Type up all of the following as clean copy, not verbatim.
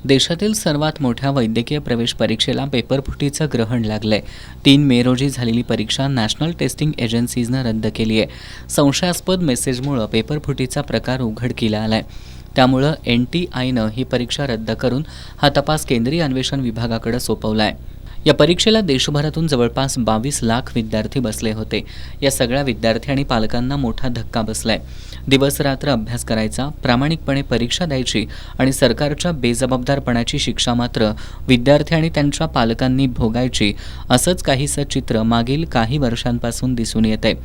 देशातील सर्वात मोठ्या वैद्यकीय प्रवेश परीक्षेला पेपरफुटीचं ग्रहण लागलंय। 3 मे रोजी झालेली परीक्षा नॅशनल टेस्टिंग एजन्सीजनं रद्द केली आहे। संशयास्पद मेसेजमुळे पेपरफुटीचा प्रकार उघडकीला आलाय। त्यामुळे NTIनं ही परीक्षा रद्द करून हा तपास केंद्रीय अन्वेषण विभागाकडे सोपवलाय। या परीक्षेला देशभरातून जवळपास 22 लाख विद्यार्थी बसले होते। या सगळ्या विद्यार्थी आणि पालकांना मोठा धक्का बसलाय। दिवस रात्र अभ्यास करायचा, प्रामाणिकपणे परीक्षा द्यायची आणि सरकारच्या बेजबाबदारपणाची शिक्षा मात्र विद्यार्थी आणि त्यांच्या पालकांनी भोगायची, असंच काहीसं चित्र मागील काही वर्षांपासून दिसून येतंय।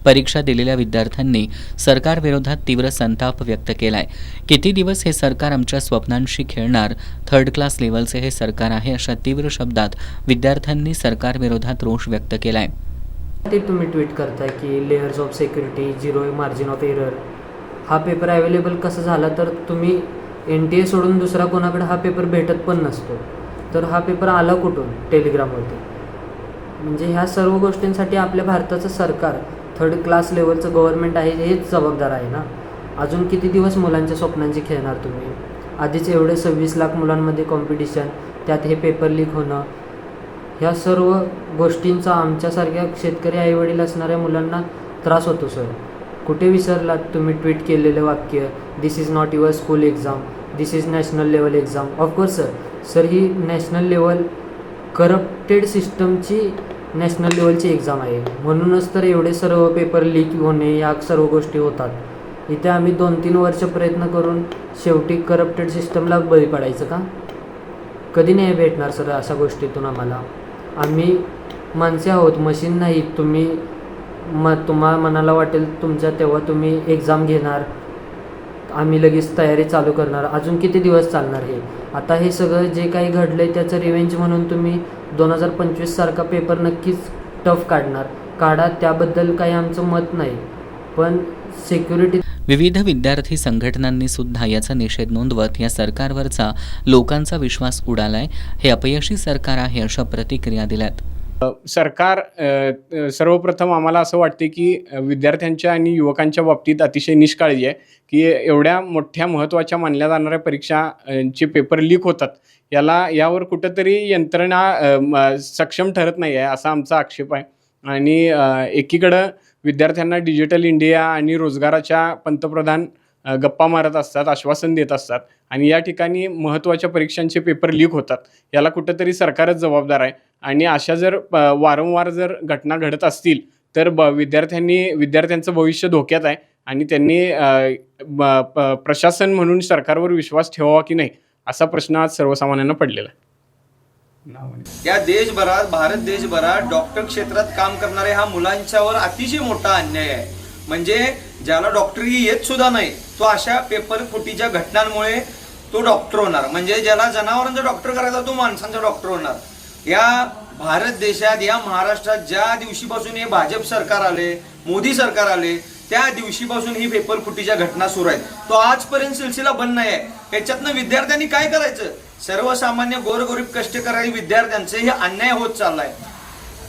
परीक्षा दिलेल्या विद्यार्थ्यांनी सरकारविरोधात तीव्र संताप व्यक्त केलाय। किती दिवस हे सरकार आमच्या स्वप्नांशी खेळणार, थर्ड क्लास लेव्हलचे हे सरकार आहे, अशा तीव्र शब्दात विद्यार्थ्यांनी सरकारविरोधात रोष व्यक्त केलाय। ते तुम्ही ट्वीट करताय की layers of security, 0 margin of error, हा पेपर अवेलेबल कसं झाला तर तुम्ही NTA सोडून दुसरा कोणाकडे हा पेपर भेटत पण नसतो, तर हा पेपर आला कुठून टेलिग्रामवरती? म्हणजे ह्या सर्व गोष्टींसाठी आपल्या भारताचं सरकार थर्ड क्लास लेवलचं गव्हर्नमेंट आहे, हेच जबाबदार आहे ना। अजून किती दिवस मुलांच्या स्वप्नांची खेळणार तुम्ही? आधीच एवढे 26 लाख मुलांमध्ये कॉम्पिटिशन, त्यात हे पेपर लीक होणं, ह्या सर्व गोष्टींचा आमच्यासारख्या शेतकरी आईवडील असणाऱ्या मुलांना त्रास होतो सर। कुठे विसरलात तुम्ही ट्विट केलेलं वाक्य, this is not your school exam, this is national level exam? Of course sir ही नॅशनल लेवल करप्टेड सिस्टमची नॅशनल लेवलची एक्झाम आहे, म्हणूनच तर एवढे सर्व पेपर लीक होणे या सर्व गोष्टी होतात। इथे आम्ही 2-3 वर्ष प्रयत्न करून शेवटी करप्टेड सिस्टमला बळी पडायचं का? कधी नाही भेटणार सर अशा गोष्टीतून आम्हाला। आम्ही माणसे आहोत, मशीन नाही। तुम्हाला मनाला वाटेल तुमच्या तेव्हा तुम्ही एक्झाम घेणार, आम्ही लगेच तयारी चालू करणार। अजून किती दिवस चालणार हे? आता हे सगळं जे काही घडलं आहे त्याचं रिव्हेंज म्हणून तुम्ही 2025 सारखा पेपर नक्कीच टफ काढा, त्याबद्दल काही आमचं मत नाही, पण सिक्युरिटी। विविध विद्यार्थी संघटनांनी सुद्धा याचा निषेध नोंदवत या सरकारवरचा लोकांचा विश्वास उडालाय, हे अपयशी सरकार आहे, अशा प्रतिक्रिया दिल्यात। सरकार सर्वप्रथम आम्हाला असं वाटते की विद्यार्थ्यांच्या आणि युवकांच्या बाबतीत अतिशय निष्काळजी आहे की एवढ्या मोठ्या महत्त्वाच्या मानल्या जाणाऱ्या परीक्षांचे पेपर लीक होतात, यावर कुठंतरी यंत्रणा सक्षम ठरत नाही आहे, असा आमचा आक्षेप आहे। आणि एकीकडं विद्यार्थ्यांना डिजिटल इंडिया आणि रोजगाराच्या पंतप्रधान गप्पा मारत असतात, आश्वासन देत असतात, आणि या ठिकाणी महत्त्वाच्या परीक्षांचे पेपर लीक होतात, याला कुठंतरी सरकारच जबाबदार आहे। आणि अशा जर वारंवार जर घटना घडत असतील तर विद्यार्थ्यांचं भविष्य धोक्यात आहे आणि त्यांनी प्रशासन म्हणून सरकारवर विश्वास ठेवावा की नाही, असा प्रश्न आज सर्वसामान्यांना पडलेला आहे। या देशभरात, भारत देशभरात डॉक्टर क्षेत्रात काम करणाऱ्या ह्या मुलांच्यावर अतिशय मोठा अन्याय आहे। म्हणजे ज्याला डॉक्टरी येत सुद्धा नाही तो अशा पेपर फुटीच्या घटनांमुळे तो डॉक्टर होणार, म्हणजे ज्याला जनावरांचा डॉक्टर करायचा तो माणसांचा डॉक्टर होणार। या भारत देशात, या महाराष्ट्रात ज्या दिवशीपासून हे भाजप सरकार आले, मोदी सरकार आले, त्या दिवशीपासून ही पेपर फुटीच्या घटना सुरू आहेत। तो आजपर्यंत सिलसिला बंद नाही आहे। याच्यातनं विद्यार्थ्यांनी काय करायचं? सर्वसामान्य गोरगरीब कष्टकरी विद्यार्थ्यांचे हे अन्याय होत चाललाय।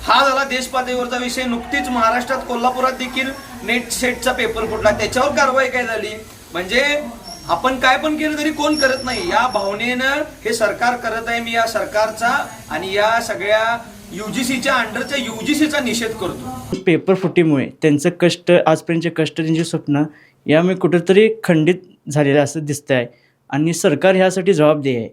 हा झाला देश पातळीवरचा विषय। नुकतीच महाराष्ट्रात कोल्हापुरात देखील नेट सेटचा पेपर फुटला, त्याच्यावर कारवाई काय झाली? म्हणजे आपण काय पण केलं तरी कोण करत नाही, या भावनेनं हे सरकार करत आहे। मी या सरकारचा आणि या सगळ्या UGCच्या अंडरच्या UGCचा निषेध करतो। पेपर फुटीमुळे त्यांचं कष्ट, आजपर्यंतचे कष्ट, त्यांची स्वप्न यामुळे कुठंतरी खंडित झालेलं असं दिसतं आहे आणि सरकार ह्यासाठी जबाबदारी आहे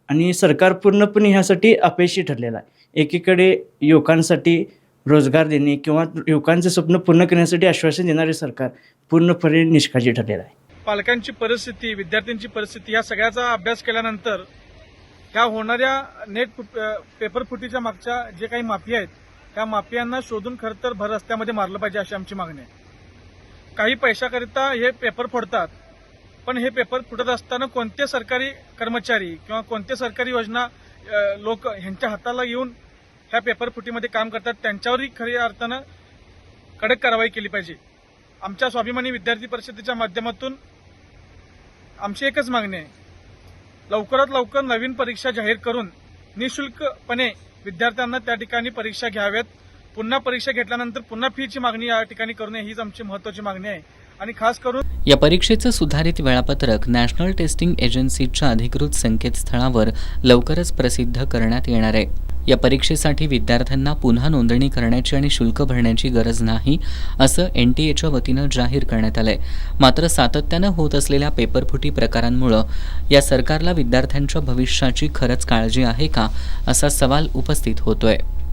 आणि सरकार पूर्णपणे ह्यासाठी अपयशी ठरलेलं आहे। एकीकडे युवकांसाठी रोजगार देणे किंवा युवकांचे स्वप्न पूर्ण करण्यासाठी आश्वासन देणारे सरकार पूर्णपणे निष्काळजी ठरलेलं आहे। पालकांची परिस्थिती, विद्यार्थ्यांची परिस्थिती या सगळ्याचा अभ्यास केल्यानंतर ह्या होणाऱ्या पेपर फुटीच्या मागच्या जे काही माफिया आहेत त्या माफियांना शोधून खरं तर भर रस्त्यामध्ये मारलं पाहिजे, अशी आमची मागणी आहे। काही पैशाकरिता हे पेपर फोडतात, पण हे पेपर फुटत असताना कोणते सरकारी कर्मचारी किंवा कोणते सरकारी योजना लोक ह्यांच्या हाताला येऊन ह्या पेपर फुटीमध्ये काम करतात, त्यांच्यावरही खऱ्या अर्थानं कडक कारवाई केली पाहिजे। आमच्या स्वाभिमानी विद्यार्थी परिषदेच्या माध्यमातून आमची एकच मागणी आहे, लवकरात लवकर नवीन परीक्षा जाहीर करून निःशुल्कपणे विद्यार्थ्यांना त्या ठिकाणी परीक्षा घ्याव्यात। पुन्हा परीक्षा घेतल्यानंतर पुन्हा फीची मागणी या ठिकाणी करू नये, हीच आमची महत्त्वाची मागणी आहे। आणि खास करून या परीक्षेचं सुधारित वेळापत्रक नॅशनल टेस्टिंग एजन्सीच्या अधिकृत संकेतस्थळावर लवकरच प्रसिद्ध करण्यात येणार आहे. या परीक्षेसाठी विद्यार्थ्यांना पुन्हा नोंदणी करण्याची आणि शुल्क भरण्याची गरज नाही असं NTA च्या वतीनं जाहीर करण्यात आलंय. मात्र सातत्यानं होत असलेल्या पेपरफुटी प्रकारांमुळं या सरकारला विद्यार्थ्यांच्या भविष्याची खरंच काळजी आहे का असा सवाल उपस्थित होतोय.